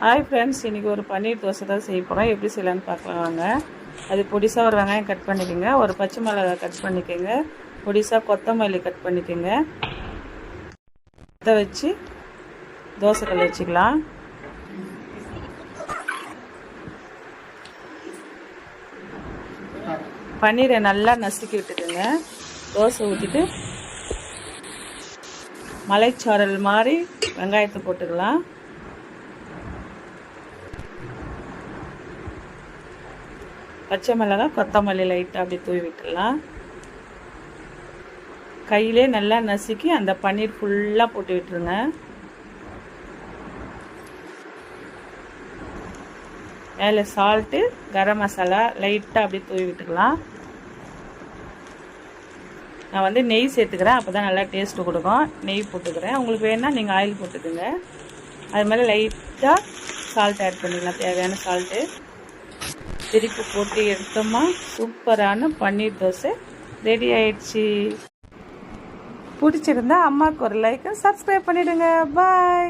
Hi friends, இன்றைக்கி ஒரு பன்னீர் தோசை தான் செய்ய போகிறோம். எப்படி செய்யலான்னு பார்க்கலாம் வாங்க. அது பொடிசாக ஒரு வெங்காயம் கட் பண்ணிக்கோங்க, ஒரு பச்சை மிளகாய் கட் பண்ணிக்கோங்க, பொடிசாக கொத்தமல்லி கட் பண்ணிக்கோங்க. இதை வச்சு தோசைக்கல் வச்சுக்கலாம். பன்னீரை நல்லா நசுக்கி விட்டுக்குங்க. தோசை ஊற்றிட்டு மலைச்சாரல் மாதிரி வெங்காயத்தை போட்டுக்கலாம். பச்சை மிளகாய் கொத்தமல்லி லைட்டாக அப்படி தூவி விட்டுடலாம். கையிலே நல்லா நசுக்கி அந்த பன்னீர் ஃபுல்லாக போட்டு விட்டுருங்க. மேலே சால்ட்டு, கரம் மசாலா லைட்டாக அப்படி தூவி விட்டுக்கலாம். நான் வந்து நெய் சேர்த்துக்கிறேன், அப்போ தான் நல்லா டேஸ்ட்டு கொடுக்கும். நெய் போட்டுக்கிறேன். உங்களுக்கு வேணால் நீங்கள் ஆயில் போட்டுக்குங்க. அது மேலே லைட்டாக சால்ட் ஆட் பண்ணிக்கலாம், தேவையான சால்ட்டு. திருப்பி போட்டு எடுத்தோமா சூப்பரான பன்னீர் தோசை ரெடி ஆயிடுச்சு. பிடிச்சிருந்தா அம்மாவுக்கு ஒரு லைக், சப்ஸ்கிரைப் பண்ணிவிடுங்க. பாய்.